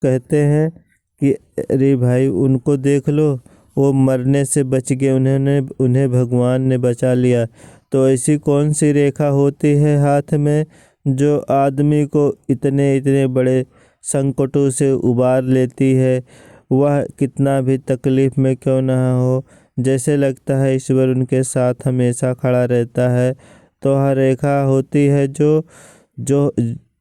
कहते हैं कि अरे भाई उनको देख लो, वो मरने से बच गए, उन्हें भगवान ने बचा लिया। तो ऐसी कौन सी रेखा होती है हाथ में जो आदमी को इतने इतने बड़े संकटों से उबार लेती है, वह कितना भी तकलीफ में क्यों ना हो। जैसे लगता है ईश्वर उनके साथ हमेशा खड़ा रहता है। तो वह रेखा होती है जो जो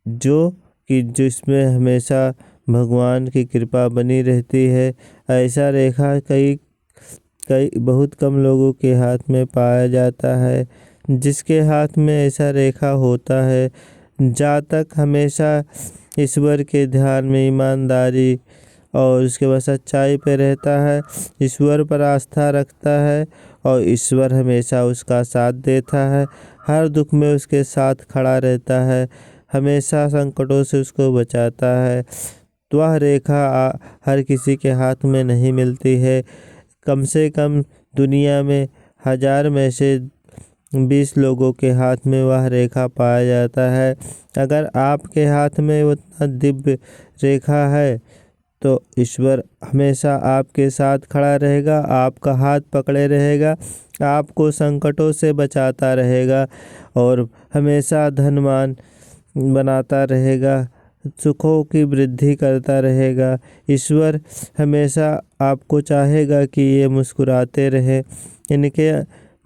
जो कि जिसमें हमेशा भगवान की कृपा बनी रहती है। ऐसा रेखा कई कई बहुत कम लोगों के हाथ में पाया जाता है। जिसके हाथ में ऐसा रेखा होता है, जातक हमेशा ईश्वर के ध्यान में ईमानदारी और उसके बाद सच्चाई पे रहता है, ईश्वर पर आस्था रखता है और ईश्वर हमेशा उसका साथ देता है, हर दुख में उसके साथ खड़ा रहता है, हमेशा संकटों से उसको बचाता है। तो वह रेखा हर किसी के हाथ में नहीं मिलती है। कम से कम दुनिया में 1000 में से 20 लोगों के हाथ में वह रेखा पाया जाता है। अगर आपके हाथ में उतना दिव्य रेखा है तो ईश्वर हमेशा आपके साथ खड़ा रहेगा, आपका हाथ पकड़े रहेगा, आपको संकटों से बचाता रहेगा और हमेशा धनवान बनाता रहेगा, सुखों की वृद्धि करता रहेगा। ईश्वर हमेशा आपको चाहेगा कि ये मुस्कुराते रहे, इनके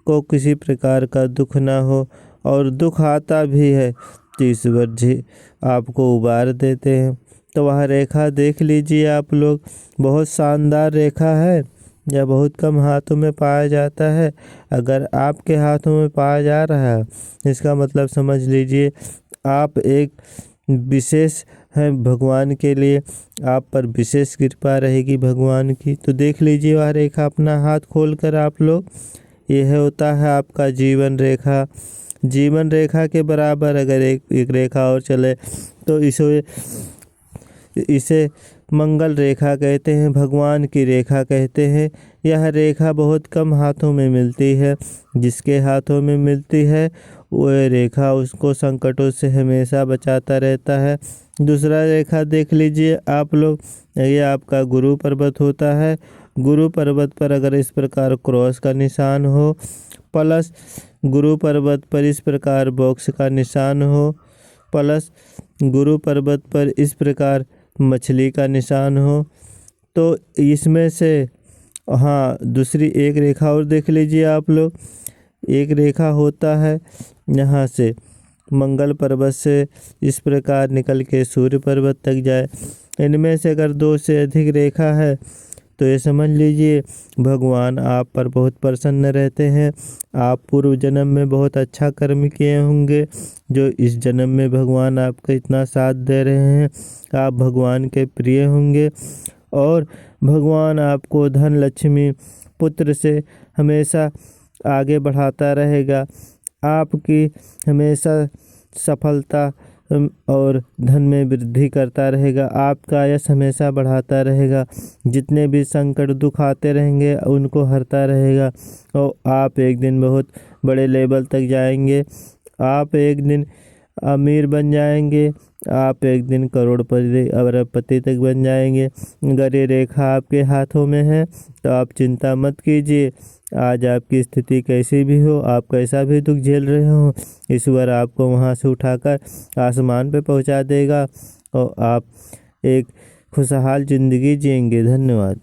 को किसी प्रकार का दुख ना हो, और दुख आता भी है तो ईश्वर जी आपको उबार देते हैं। तो वह रेखा देख लीजिए आप लोग, बहुत शानदार रेखा है, यह बहुत कम हाथों में पाया जाता है। अगर आपके हाथों में पाया जा रहा है, इसका मतलब समझ लीजिए आप एक विशेष है भगवान के लिए, आप पर विशेष कृपा रहेगी भगवान की। तो देख लीजिए वह रेखा, अपना हाथ खोल कर आप लोग, यह होता है आपका जीवन रेखा। जीवन रेखा के बराबर अगर एक रेखा और चले तो इसे मंगल रेखा कहते हैं, भगवान की रेखा कहते हैं। यह रेखा बहुत कम हाथों में मिलती है, जिसके हाथों में मिलती है वह रेखा उसको संकटों से हमेशा बचाता रहता है। दूसरा रेखा देख लीजिए आप लोग, ये आपका गुरु पर्वत होता है। गुरु पर्वत पर अगर इस प्रकार क्रॉस का निशान हो, प्लस गुरु पर्वत पर इस प्रकार बॉक्स का निशान हो, प्लस गुरु पर्वत पर इस प्रकार मछली का निशान हो, तो इसमें से हाँ दूसरी एक रेखा और देख लीजिए आप लोग। एक रेखा होता है यहाँ से मंगल पर्वत से इस प्रकार निकल के सूर्य पर्वत तक जाए। इनमें से अगर 2 से अधिक रेखा है तो ये समझ लीजिए भगवान आप पर बहुत प्रसन्न रहते हैं। आप पूर्व जन्म में बहुत अच्छा कर्म किए होंगे, जो इस जन्म में भगवान आपका इतना साथ दे रहे हैं। आप भगवान के प्रिय होंगे और भगवान आपको धन लक्ष्मी पुत्र से हमेशा आगे बढ़ाता रहेगा। आपकी हमेशा सफलता और धन में वृद्धि करता रहेगा, आपका यश हमेशा बढ़ाता रहेगा। जितने भी संकट दुख आते रहेंगे उनको हरता रहेगा और आप एक दिन बहुत बड़े लेवल तक जाएंगे। आप एक दिन अमीर बन जाएंगे, आप एक दिन करोड़पति अरबपति तक बन जाएंगे। अगर ये रेखा आपके हाथों में है तो आप चिंता मत कीजिए। आज आपकी स्थिति कैसी भी हो, आप कैसा भी दुख झेल रहे हो, ईश्वर आपको वहाँ से उठाकर आसमान पे पहुँचा देगा और आप एक खुशहाल ज़िंदगी जिएंगे। धन्यवाद।